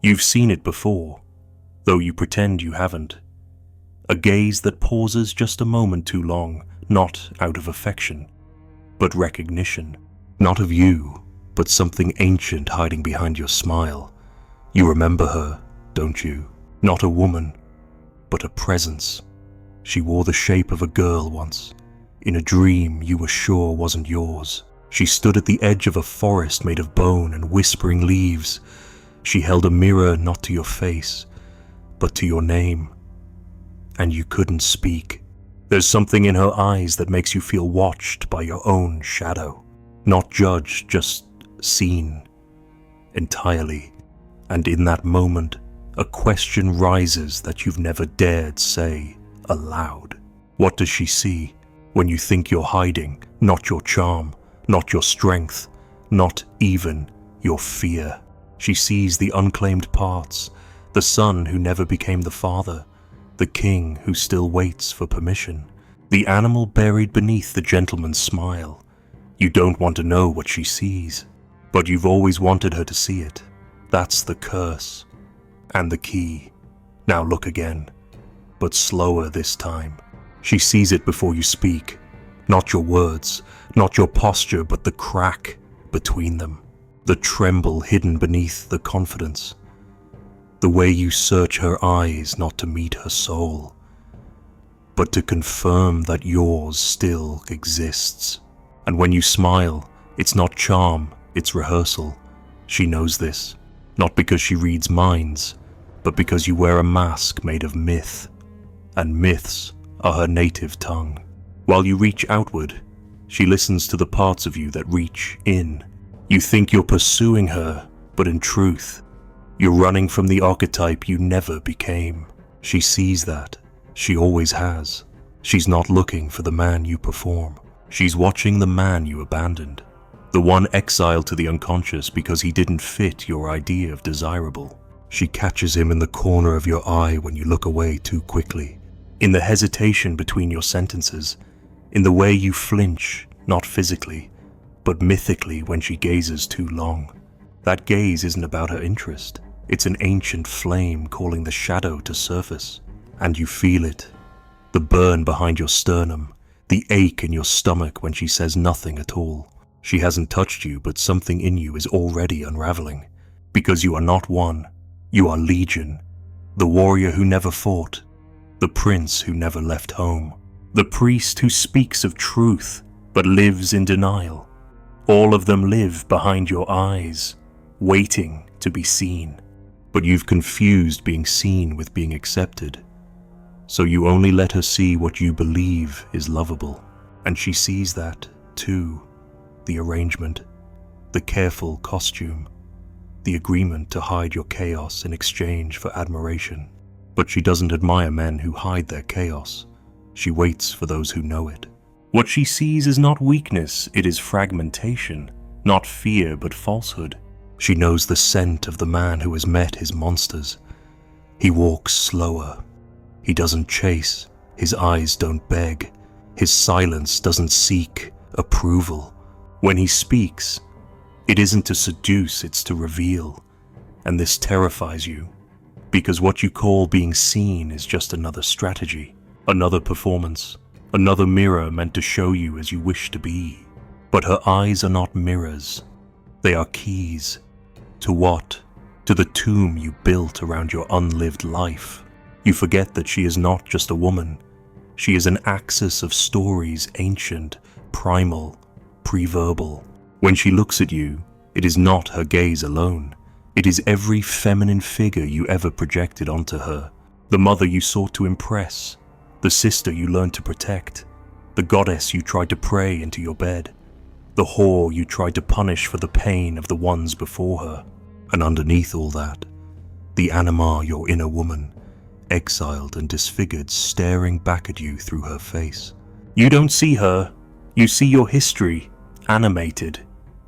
You've seen it before, though you pretend you haven't. A gaze that pauses just a moment too long, not out of affection, but recognition. Not of you, but something ancient hiding behind your smile. You remember her, don't you? Not a woman, but a presence. She wore the shape of a girl once, in a dream you were sure wasn't yours. She stood at the edge of a forest made of bone and whispering leaves. She held a mirror not to your face, but to your name. And you couldn't speak. There's something in her eyes that makes you feel watched by your own shadow. Not judged, just seen. Entirely. And in that moment, a question rises that you've never dared say aloud. What does she see when you think you're hiding? Not your charm, not your strength, not even your fear. She sees the unclaimed parts, the son who never became the father, the king who still waits for permission, the animal buried beneath the gentleman's smile. You don't want to know what she sees, but you've always wanted her to see it. That's the curse and the key. Now look again, but slower this time. She sees it before you speak. Not your words, not your posture, but the crack between them. The tremble hidden beneath the confidence. The way you search her eyes not to meet her soul, but to confirm that yours still exists. And when you smile, it's not charm, it's rehearsal. She knows this, not because she reads minds, but because you wear a mask made of myth, and myths are her native tongue. While you reach outward, she listens to the parts of you that reach in. You think you're pursuing her, but in truth, you're running from the archetype you never became. She sees that. She always has. She's not looking for the man you perform. She's watching the man you abandoned. The one exiled to the unconscious because he didn't fit your idea of desirable. She catches him in the corner of your eye when you look away too quickly. In the hesitation between your sentences. In the way you flinch, not physically, but mythically when she gazes too long. That gaze isn't about her interest. It's an ancient flame calling the shadow to surface. And you feel it. The burn behind your sternum. The ache in your stomach when she says nothing at all. She hasn't touched you, but something in you is already unraveling. Because you are not one. You are legion. The warrior who never fought. The prince who never left home. The priest who speaks of truth, but lives in denial. All of them live behind your eyes, waiting to be seen. But you've confused being seen with being accepted. So you only let her see what you believe is lovable. And she sees that, too. The arrangement, the careful costume, the agreement to hide your chaos in exchange for admiration. But she doesn't admire men who hide their chaos. She waits for those who know it. What she sees is not weakness, it is fragmentation. Not fear, but falsehood. She knows the scent of the man who has met his monsters. He walks slower. He doesn't chase. His eyes don't beg. His silence doesn't seek approval. When he speaks, it isn't to seduce, it's to reveal. And this terrifies you, because what you call being seen is just another strategy, another performance, another mirror meant to show you as you wish to be. But her eyes are not mirrors. They are keys. To what? To the tomb you built around your unlived life. You forget that she is not just a woman. She is an axis of stories, ancient, primal, pre-verbal. When she looks at you, it is not her gaze alone. It is every feminine figure you ever projected onto her. The mother you sought to impress, the sister you learned to protect, the goddess you tried to pray into your bed, the whore you tried to punish for the pain of the ones before her. And underneath all that, the anima, your inner woman, exiled and disfigured, staring back at you through her face. You don't see her. You see your history, animated.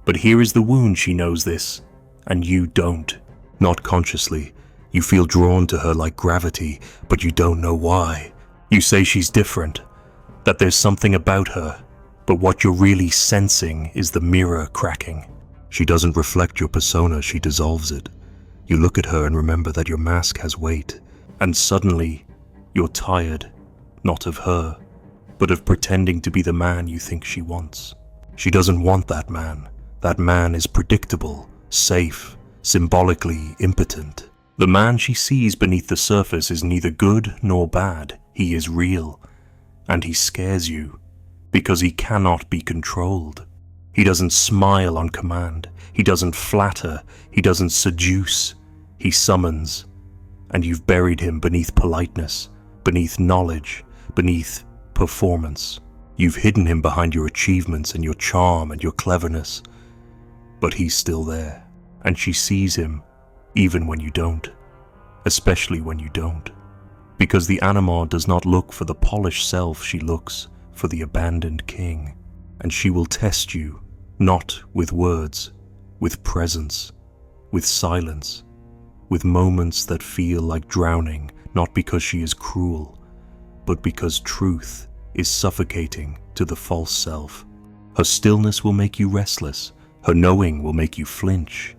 But here is the wound, she knows this, and you don't. Not consciously. You feel drawn to her like gravity, but you don't know why. You say she's different, that there's something about her, but what you're really sensing is the mirror cracking. She doesn't reflect your persona, she dissolves it. You look at her and remember that your mask has weight, and suddenly you're tired, not of her, but of pretending to be the man you think she wants. She doesn't want that man. That man is predictable, safe, symbolically impotent. The man she sees beneath the surface is neither good nor bad. He is real, and he scares you because he cannot be controlled. He doesn't smile on command. He doesn't flatter. He doesn't seduce. He summons, and you've buried him beneath politeness, beneath knowledge, beneath performance. You've hidden him behind your achievements and your charm and your cleverness, but he's still there, and she sees him even when you don't, especially when you don't, because the anima does not look for the polished self, she looks for the abandoned king, and she will test you, not with words, with presence, with silence, with moments that feel like drowning, not because she is cruel, but because truth is suffocating to the false self. Her stillness will make you restless. Her knowing will make you flinch.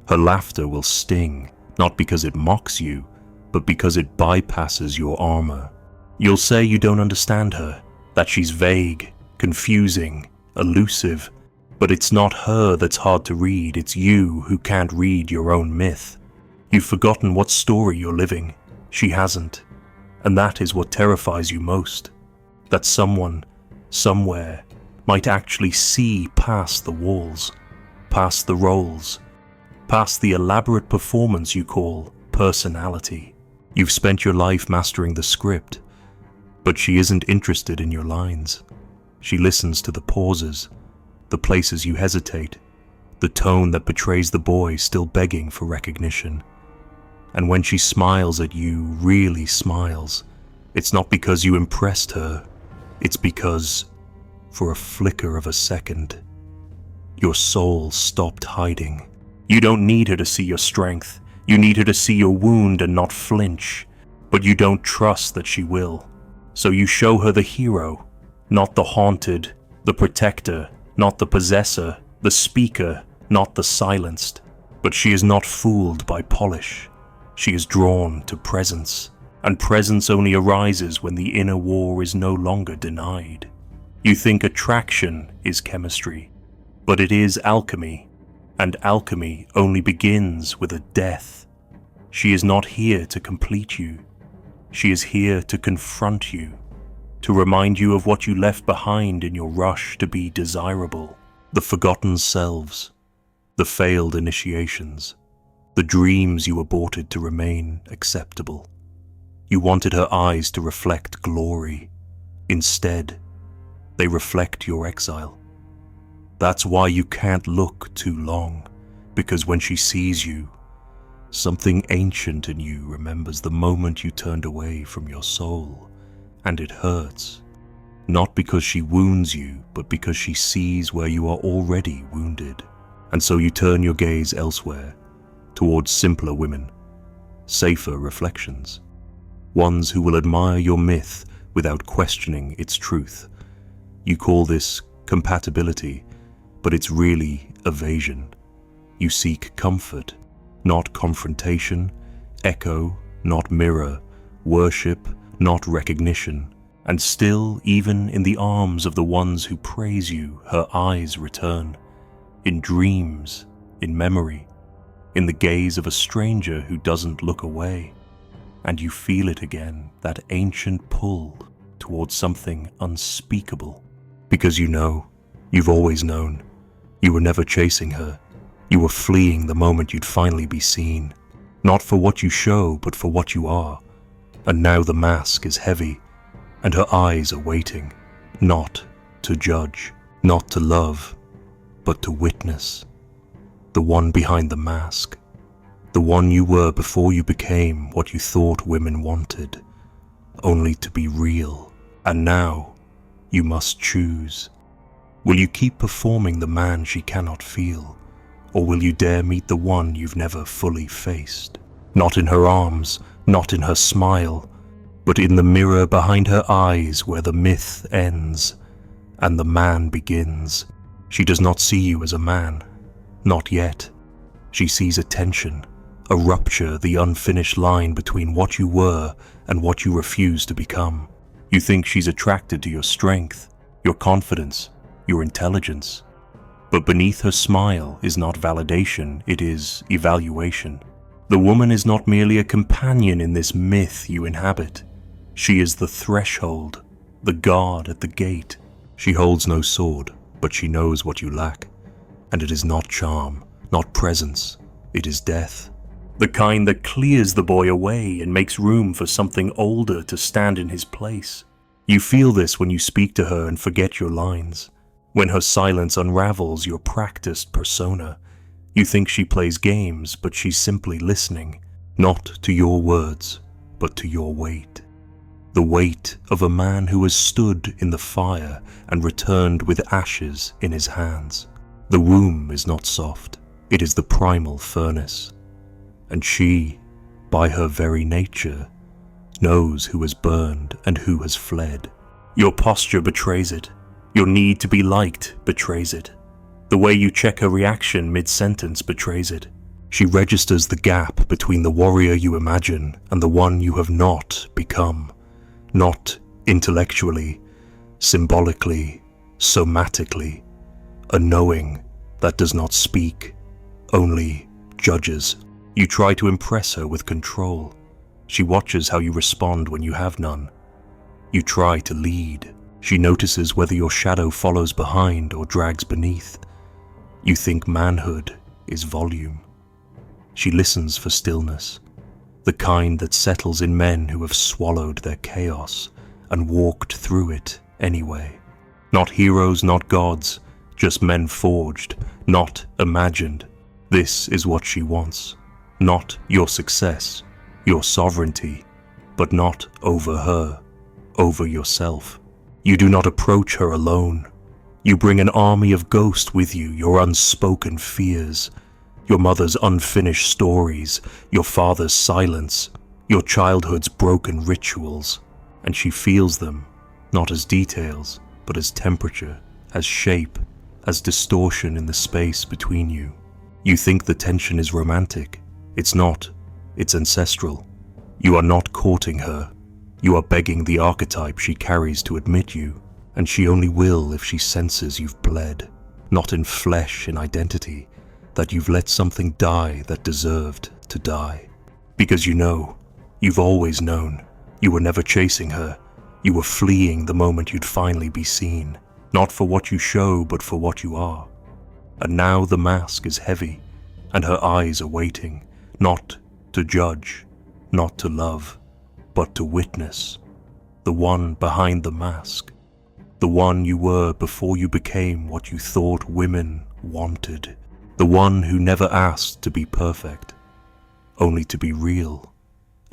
Her laughter will sting, not because it mocks you, but because it bypasses your armor. You'll say you don't understand her, that she's vague, confusing, elusive, but it's not her that's hard to read, it's you who can't read your own myth. You've forgotten what story you're living. She hasn't, and that is what terrifies you most. That someone, somewhere, might actually see past the walls, past the roles, past the elaborate performance you call personality. You've spent your life mastering the script, but she isn't interested in your lines. She listens to the pauses, the places you hesitate, the tone that betrays the boy still begging for recognition. And when she smiles at you, really smiles, it's not because you impressed her, it's because, for a flicker of a second, your soul stopped hiding. You don't need her to see your strength. You need her to see your wound and not flinch. But you don't trust that she will. So you show her the hero, not the haunted, the protector, not the possessor, the speaker, not the silenced. But she is not fooled by polish. She is drawn to presence. And presence only arises when the inner war is no longer denied. You think attraction is chemistry, but it is alchemy, and alchemy only begins with a death. She is not here to complete you. She is here to confront you, to remind you of what you left behind in your rush to be desirable, the forgotten selves, the failed initiations, the dreams you aborted to remain acceptable. You wanted her eyes to reflect glory. Instead, they reflect your exile. That's why you can't look too long, because when she sees you, something ancient in you remembers the moment you turned away from your soul, and it hurts. Not because she wounds you, but because she sees where you are already wounded. And so you turn your gaze elsewhere, towards simpler women, safer reflections. Ones who will admire your myth without questioning its truth. You call this compatibility, but it's really evasion. You seek comfort, not confrontation, echo, not mirror, worship, not recognition. And still, even in the arms of the ones who praise you, her eyes return. In dreams, in memory, in the gaze of a stranger who doesn't look away. And you feel it again, that ancient pull towards something unspeakable. Because you know, you've always known, you were never chasing her. You were fleeing the moment you'd finally be seen. Not for what you show, but for what you are. And now the mask is heavy, and her eyes are waiting, not to judge, not to love, but to witness. The one behind the mask. The one you were before you became what you thought women wanted, only to be real. And now, you must choose. Will you keep performing the man she cannot feel, or will you dare meet the one you've never fully faced? Not in her arms, not in her smile, but in the mirror behind her eyes where the myth ends and the man begins. She does not see you as a man, not yet. She sees a tension, a rupture, the unfinished line between what you were and what you refuse to become. You think she's attracted to your strength, your confidence, your intelligence. But beneath her smile is not validation, it is evaluation. The woman is not merely a companion in this myth you inhabit. She is the threshold, the guard at the gate. She holds no sword, but she knows what you lack. And it is not charm, not presence, it is death. The kind that clears the boy away and makes room for something older to stand in his place. You feel this when you speak to her and forget your lines. When her silence unravels your practiced persona. You think she plays games, but she's simply listening, not to your words, but to your weight. The weight of a man who has stood in the fire and returned with ashes in his hands. The womb is not soft, it is the primal furnace. And she, by her very nature, knows who has burned and who has fled. Your posture betrays it. Your need to be liked betrays it. The way you check her reaction mid-sentence betrays it. She registers the gap between the warrior you imagine and the one you have not become. Not intellectually, symbolically, somatically. A knowing that does not speak, only judges. You try to impress her with control. She watches how you respond when you have none. You try to lead. She notices whether your shadow follows behind or drags beneath. You think manhood is volume. She listens for stillness, the kind that settles in men who have swallowed their chaos and walked through it anyway. Not heroes, not gods, just men forged, not imagined. This is what she wants. Not your success, your sovereignty, but not over her, over yourself. You do not approach her alone. You bring an army of ghosts with you, your unspoken fears, your mother's unfinished stories, your father's silence, your childhood's broken rituals, and she feels them, not as details, but as temperature, as shape, as distortion in the space between you. You think the tension is romantic. It's not. It's ancestral. You are not courting her. You are begging the archetype she carries to admit you, and she only will if she senses you've bled, not in flesh, in identity, that you've let something die that deserved to die. Because you know, you've always known, you were never chasing her, you were fleeing the moment you'd finally be seen, not for what you show, but for what you are. And now the mask is heavy, and her eyes are waiting, not to judge, not to love, but to witness, the one behind the mask, the one you were before you became what you thought women wanted, the one who never asked to be perfect, only to be real.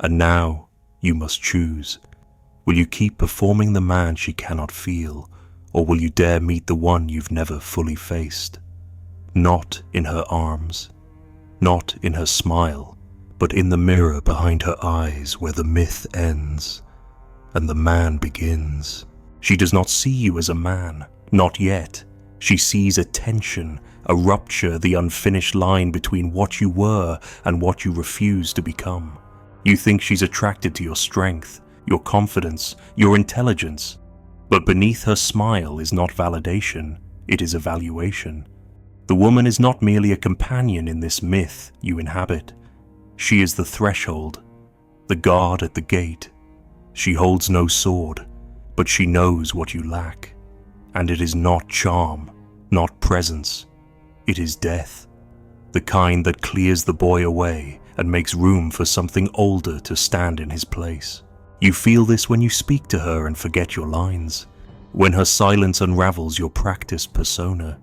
And now you must choose. Will you keep performing the man she cannot feel, or will you dare meet the one you've never fully faced? Not in her arms, not in her smile, but in the mirror behind her eyes where the myth ends and the man begins. She does not see you as a man, not yet. She sees a tension, a rupture, the unfinished line between what you were and what you refuse to become. You think she's attracted to your strength, your confidence, your intelligence. But beneath her smile is not validation, it is evaluation. The woman is not merely a companion in this myth you inhabit. She is the threshold, the guard at the gate. She holds no sword, but she knows what you lack. And it is not charm, not presence. It is death, the kind that clears the boy away and makes room for something older to stand in his place. You feel this when you speak to her and forget your lines, when her silence unravels your practiced persona.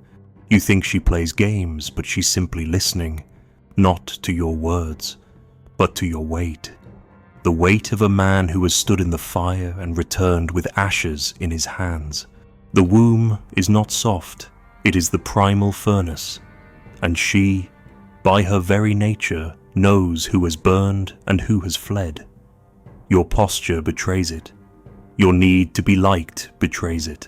You think she plays games, but she's simply listening, not to your words, but to your weight. The weight of a man who has stood in the fire and returned with ashes in his hands. The womb is not soft, it is the primal furnace, and she, by her very nature, knows who has burned and who has fled. Your posture betrays it. Your need to be liked betrays it.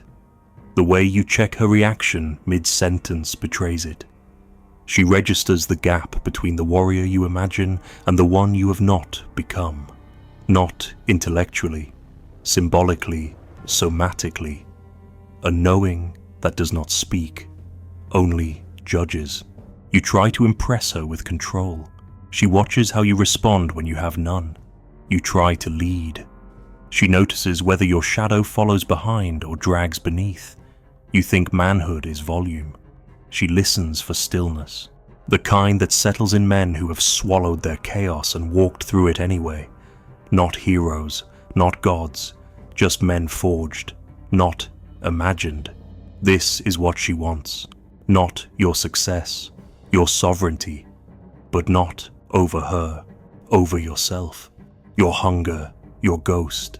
The way you check her reaction mid-sentence betrays it. She registers the gap between the warrior you imagine and the one you have not become. Not intellectually, symbolically, somatically. A knowing that does not speak, only judges. You try to impress her with control. She watches how you respond when you have none. You try to lead. She notices whether your shadow follows behind or drags beneath. You think manhood is volume. She listens for stillness, the kind that settles in men who have swallowed their chaos and walked through it anyway. Not heroes, not gods, just men forged, not imagined. This is what she wants. Not your success, your sovereignty, but not over her, over yourself, your hunger, your ghost,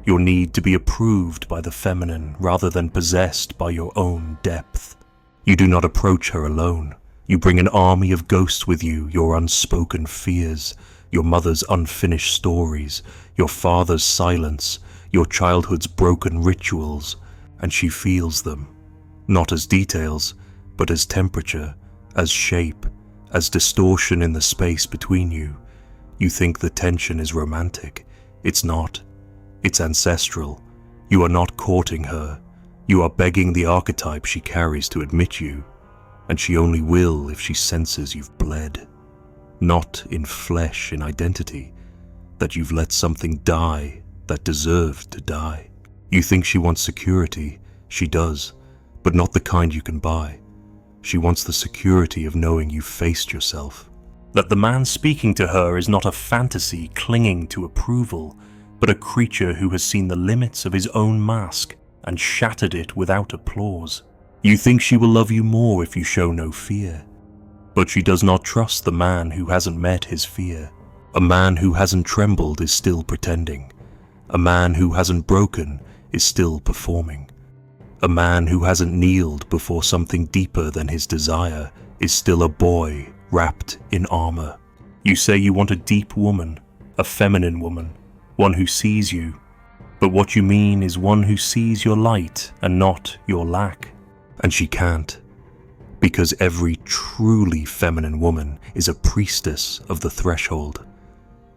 your need to be approved by the feminine rather than possessed by your own depth. You do not approach her alone. You bring an army of ghosts with you, your unspoken fears, your mother's unfinished stories, your father's silence, your childhood's broken rituals, and she feels them, not as details, but as temperature, as shape, as distortion in the space between you. You think the tension is romantic. It's not. It's ancestral. You are not courting her. You are begging the archetype she carries to admit you, and she only will if she senses you've bled. Not in flesh, in identity, that you've let something die that deserved to die. You think she wants security. She does, but not the kind you can buy. She wants the security of knowing you've faced yourself. That the man speaking to her is not a fantasy clinging to approval, but a creature who has seen the limits of his own mask and shattered it without applause. You think she will love you more if you show no fear. But she does not trust the man who hasn't met his fear. A man who hasn't trembled is still pretending. A man who hasn't broken is still performing. A man who hasn't kneeled before something deeper than his desire is still a boy wrapped in armor. You say you want a deep woman, a feminine woman, one who sees you. But what you mean is one who sees your light and not your lack. And she can't, because every truly feminine woman is a priestess of the threshold.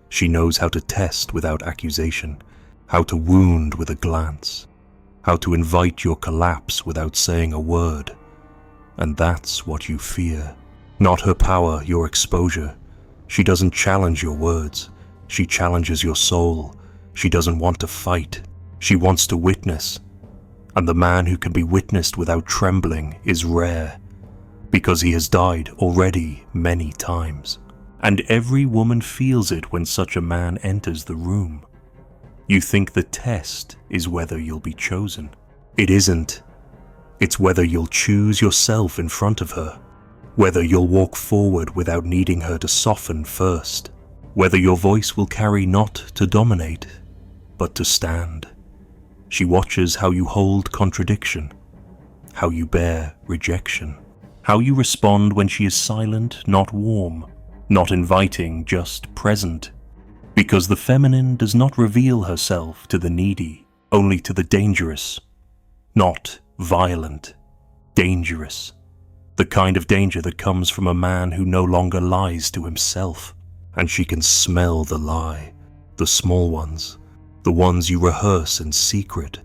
She knows how to test without accusation, how to wound with a glance, how to invite your collapse without saying a word. And that's what you fear. Not her power, your exposure. She doesn't challenge your words. She challenges your soul. She doesn't want to fight. She wants to witness. And the man who can be witnessed without trembling is rare, because he has died already many times. And every woman feels it when such a man enters the room. You think the test is whether you'll be chosen. It isn't. It's whether you'll choose yourself in front of her, whether you'll walk forward without needing her to soften first, whether your voice will carry not to dominate, but to stand. She watches how you hold contradiction, how you bear rejection, how you respond when she is silent, not warm, not inviting, just present. Because the feminine does not reveal herself to the needy, only to the dangerous. Not violent, dangerous. The kind of danger that comes from a man who no longer lies to himself. And she can smell the lie, the small ones, the ones you rehearse in secret,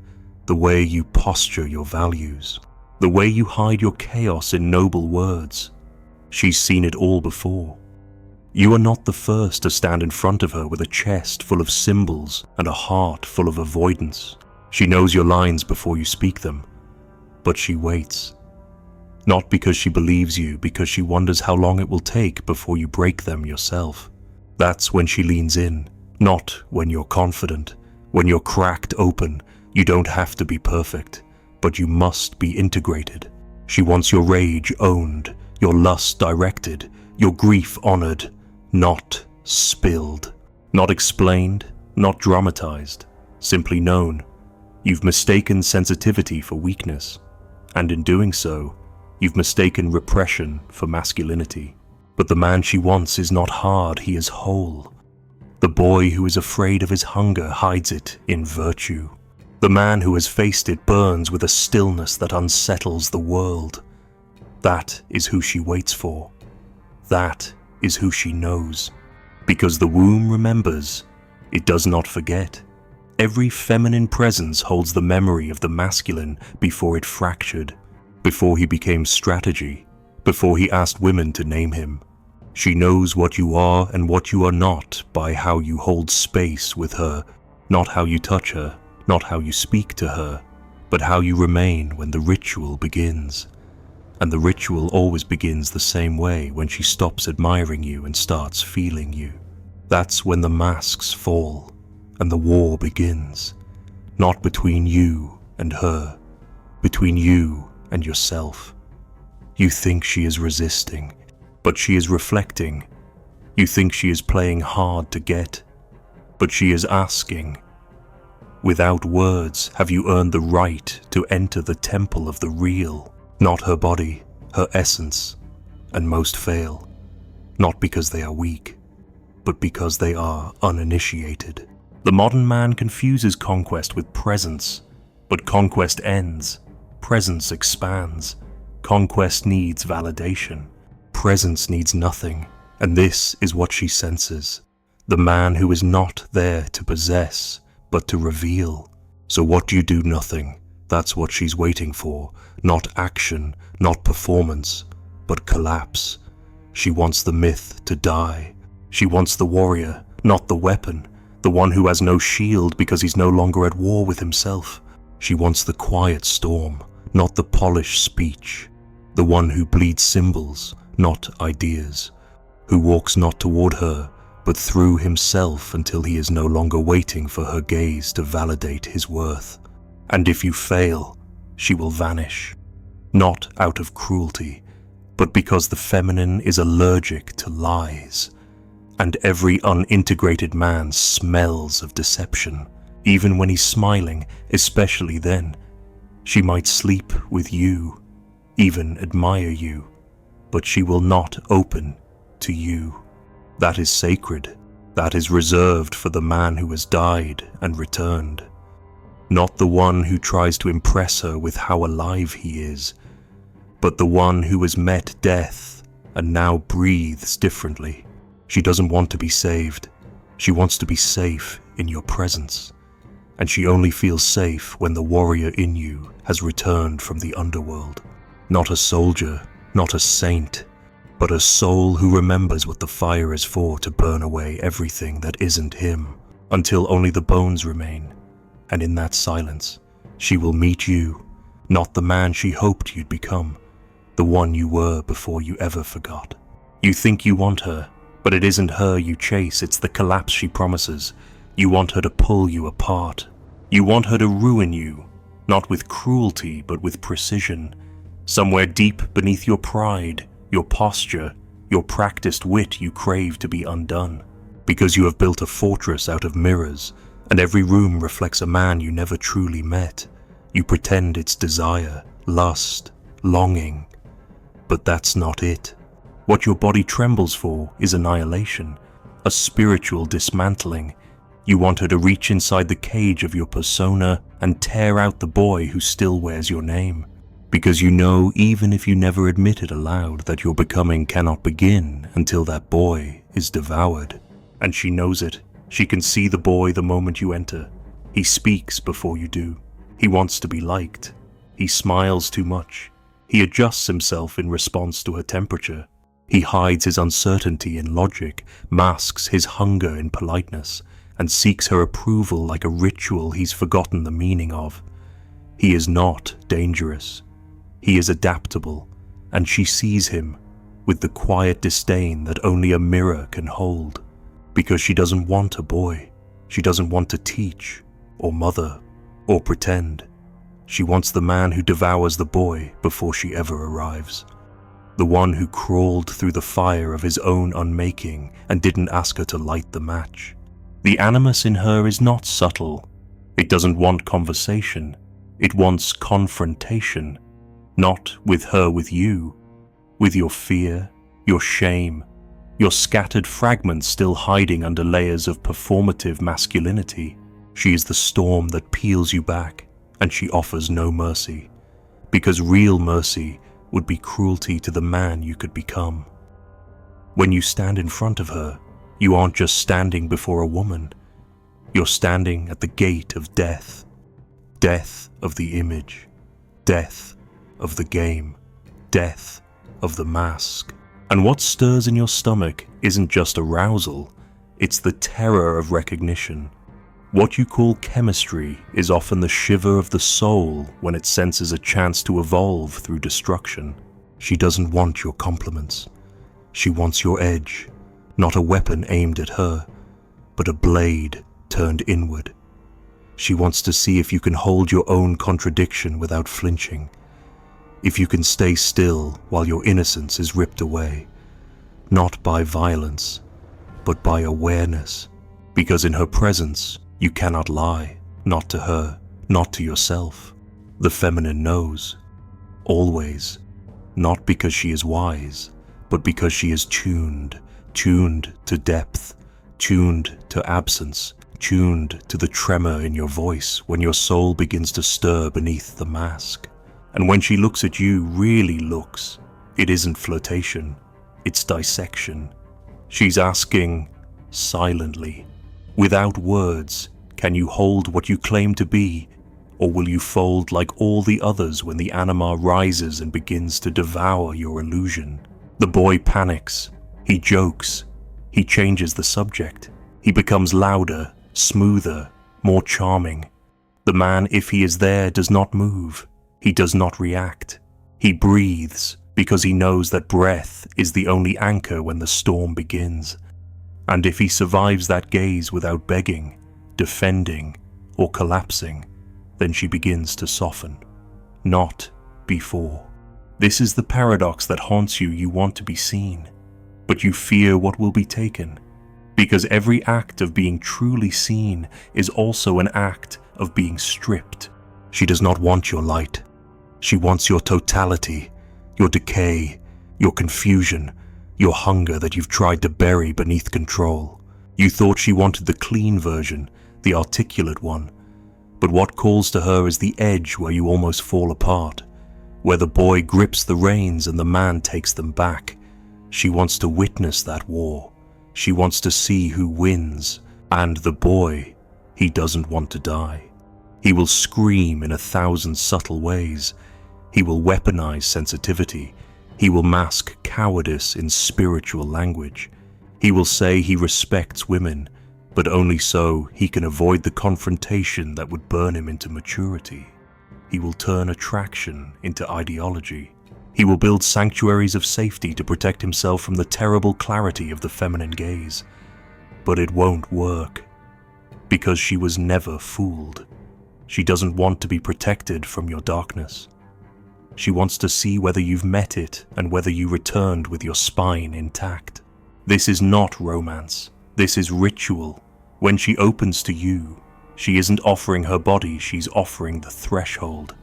the way you posture your values, the way you hide your chaos in noble words. She's seen it all before. You are not the first to stand in front of her with a chest full of symbols and a heart full of avoidance. She knows your lines before you speak them, but she waits. Not because she believes you, because she wonders how long it will take before you break them yourself. That's when she leans in, not when you're confident. When you're cracked open, you don't have to be perfect, but you must be integrated. She wants your rage owned, your lust directed, your grief honored, not spilled, not explained, not dramatized, simply known. You've mistaken sensitivity for weakness, and in doing so, you've mistaken repression for masculinity. But the man she wants is not hard, he is whole. The boy who is afraid of his hunger hides it in virtue. The man who has faced it burns with a stillness that unsettles the world. That is who she waits for. That is who she knows. Because the womb remembers, it does not forget. Every feminine presence holds the memory of the masculine before it fractured, before he became strategy, before he asked women to name him. She knows what you are and what you are not by how you hold space with her, not how you touch her, not how you speak to her, but how you remain when the ritual begins. And the ritual always begins the same way when she stops admiring you and starts feeling you. That's when the masks fall and the war begins, not between you and her, between you and yourself. You think she is resisting, but she is reflecting. You think she is playing hard to get, but she is asking. Without words have you earned the right to enter the temple of the real, not her body, her essence, and most fail, not because they are weak, but because they are uninitiated. The modern man confuses conquest with presence, but conquest ends, presence expands. Conquest needs validation, presence needs nothing, and this is what she senses. The man who is not there to possess, but to reveal. So what you do? Nothing. That's what she's waiting for. Not action, not performance, but collapse. She wants the myth to die. She wants the warrior, not the weapon, the one who has no shield because he's no longer at war with himself. She wants the quiet storm, not the polished speech, the one who bleeds symbols, not ideas, who walks not toward her, but through himself until he is no longer waiting for her gaze to validate his worth. And if you fail, she will vanish, not out of cruelty, but because the feminine is allergic to lies. And every unintegrated man smells of deception, even when he's smiling, especially then. She might sleep with you, even admire you, but she will not open to you. That is sacred. That is reserved for the man who has died and returned. Not the one who tries to impress her with how alive he is, but the one who has met death and now breathes differently. She doesn't want to be saved. She wants to be safe in your presence. And she only feels safe when the warrior in you has returned from the underworld. Not a soldier, not a saint, but a soul who remembers what the fire is for, to burn away everything that isn't him, until only the bones remain. And in that silence, she will meet you, not the man she hoped you'd become, the one you were before you ever forgot. You think you want her, but it isn't her you chase, it's the collapse she promises. You want her to pull you apart. You want her to ruin you, not with cruelty, but with precision. Somewhere deep beneath your pride, your posture, your practiced wit, you crave to be undone. Because you have built a fortress out of mirrors, and every room reflects a man you never truly met. You pretend it's desire, lust, longing. But that's not it. What your body trembles for is annihilation, a spiritual dismantling. You want her to reach inside the cage of your persona and tear out the boy who still wears your name. Because you know, even if you never admit it aloud, that your becoming cannot begin until that boy is devoured. And she knows it. She can see the boy the moment you enter. He speaks before you do. He wants to be liked. He smiles too much. He adjusts himself in response to her temperature. He hides his uncertainty in logic, masks his hunger in politeness, and seeks her approval like a ritual he's forgotten the meaning of. He is not dangerous. He is adaptable, and she sees him with the quiet disdain that only a mirror can hold. Because she doesn't want a boy. She doesn't want to teach, or mother, or pretend. She wants the man who devours the boy before she ever arrives. The one who crawled through the fire of his own unmaking and didn't ask her to light the match. The animus in her is not subtle. It doesn't want conversation. It wants confrontation. Not with her, with you. With your fear, your shame, your scattered fragments still hiding under layers of performative masculinity. She is the storm that peels you back, and she offers no mercy. Because real mercy would be cruelty to the man you could become. When you stand in front of her, you aren't just standing before a woman. You're standing at the gate of death. Death of the image. Death of the game. Death of the mask. And what stirs in your stomach isn't just arousal, it's the terror of recognition. What you call chemistry is often the shiver of the soul when it senses a chance to evolve through destruction. She doesn't want your compliments. She wants your edge, not a weapon aimed at her, but a blade turned inward. She wants to see if you can hold your own contradiction without flinching, if you can stay still while your innocence is ripped away, not by violence, but by awareness, because in her presence you cannot lie, not to her, not to yourself. The feminine knows, always, not because she is wise, but because she is tuned to depth, tuned to absence, tuned to the tremor in your voice when your soul begins to stir beneath the mask. And when she looks at you, really looks, it isn't flirtation, it's dissection. She's asking, silently, without words, can you hold what you claim to be, or will you fold like all the others when the anima rises and begins to devour your illusion? The boy panics, he jokes, he changes the subject, he becomes louder, smoother, more charming. The man, if he is there, does not move, he does not react. He breathes because he knows that breath is the only anchor when the storm begins. And if he survives that gaze without begging, defending, or collapsing, then she begins to soften. Not before. This is the paradox that haunts you. You want to be seen, but you fear what will be taken. Because every act of being truly seen is also an act of being stripped. She does not want your light. She wants your totality, your decay, your confusion, your hunger that you've tried to bury beneath control. You thought she wanted the clean version, the articulate one. But what calls to her is the edge where you almost fall apart, where the boy grips the reins and the man takes them back. She wants to witness that war. She wants to see who wins. And the boy, he doesn't want to die. He will scream in 1,000 subtle ways. He will weaponize sensitivity. He will mask cowardice in spiritual language. He will say he respects women, but only so he can avoid the confrontation that would burn him into maturity. He will turn attraction into ideology. He will build sanctuaries of safety to protect himself from the terrible clarity of the feminine gaze. But it won't work, because she was never fooled. She doesn't want to be protected from your darkness. She wants to see whether you've met it and whether you returned with your spine intact. This is not romance. This is ritual. When she opens to you, she isn't offering her body, she's offering the threshold.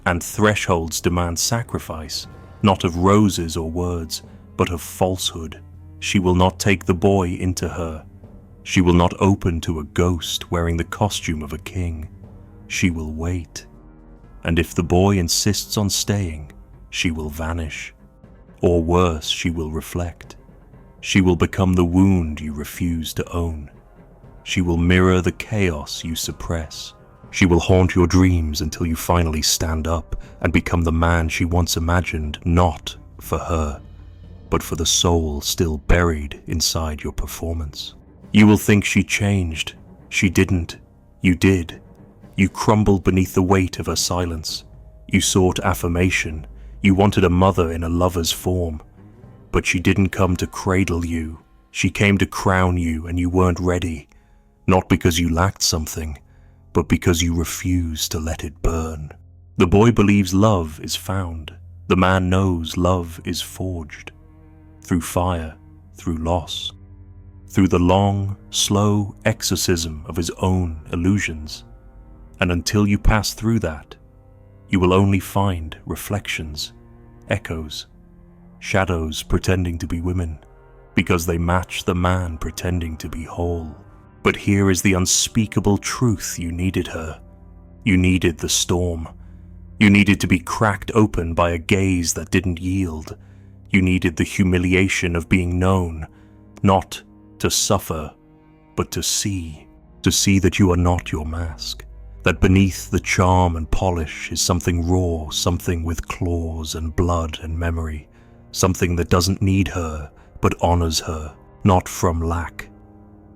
And thresholds demand sacrifice, not of roses or words, but of falsehood. She will not take the boy into her. She will not open to a ghost wearing the costume of a king. She will wait. And if the boy insists on staying, she will vanish. Or worse, she will reflect. She will become the wound you refuse to own. She will mirror the chaos you suppress. She will haunt your dreams until you finally stand up and become the man she once imagined, not for her, but for the soul still buried inside your performance. You will think she changed. She didn't. You did. You crumbled beneath the weight of her silence. You sought affirmation. You wanted a mother in a lover's form. But she didn't come to cradle you. She came to crown you, and you weren't ready. Not because you lacked something, but because you refused to let it burn. The boy believes love is found. The man knows love is forged. Through fire, through loss. Through the long, slow exorcism of his own illusions. And until you pass through that, you will only find reflections, echoes, shadows pretending to be women, because they match the man pretending to be whole. But here is the unspeakable truth: you needed her. You needed the storm. You needed to be cracked open by a gaze that didn't yield. You needed the humiliation of being known, not to suffer, but to see that you are not your mask, that beneath the charm and polish is something raw, something with claws and blood and memory, something that doesn't need her, but honors her, not from lack,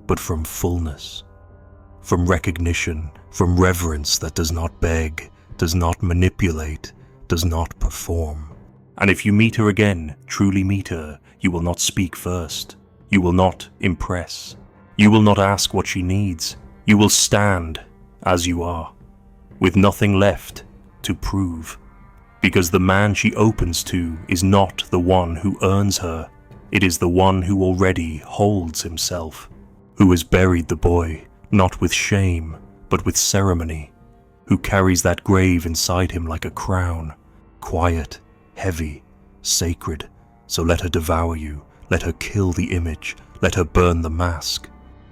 but from fullness, from recognition, from reverence that does not beg, does not manipulate, does not perform. And if you meet her again, truly meet her, you will not speak first. You will not impress. You will not ask what she needs. You will stand as you are, with nothing left to prove. Because the man she opens to is not the one who earns her. It is the one who already holds himself, who has buried the boy, not with shame, but with ceremony, who carries that grave inside him like a crown, quiet, heavy, sacred. So let her devour you, let her kill the image, let her burn the mask.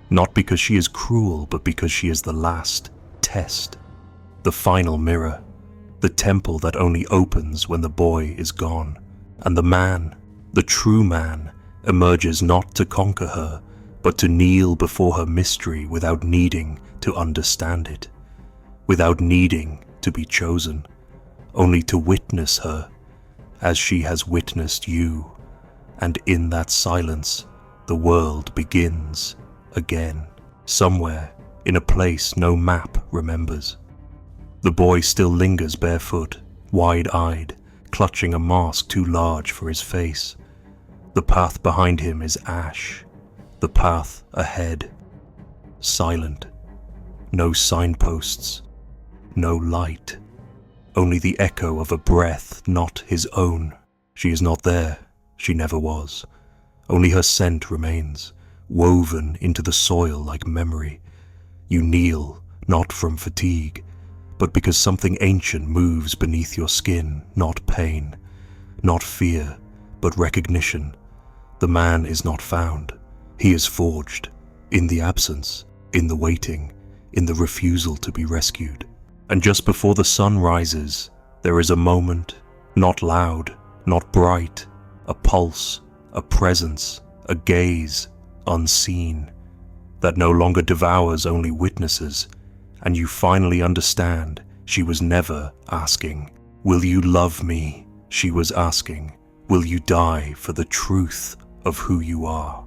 Not because she is cruel, but because she is the last test, the final mirror, the temple that only opens when the boy is gone. And the man, the true man, emerges not to conquer her, but to kneel before her mystery without needing to understand it, without needing to be chosen, only to witness her as she has witnessed you. And in that silence, the world begins again, somewhere in a place no map remembers. The boy still lingers barefoot, wide-eyed, clutching a mask too large for his face. The path behind him is ash, the path ahead, silent. No signposts, no light, only the echo of a breath not his own. She is not there, she never was. Only her scent remains, woven into the soil like memory. You kneel, not from fatigue, but because something ancient moves beneath your skin, not pain, not fear, but recognition. The man is not found. He is forged, in the absence, in the waiting, in the refusal to be rescued. And just before the sun rises, there is a moment, not loud, not bright, a pulse, a presence, a gaze, unseen, that no longer devours, only witnesses, and you finally understand she was never asking, "Will you love me?" She was asking, "Will you die for the truth of who you are?"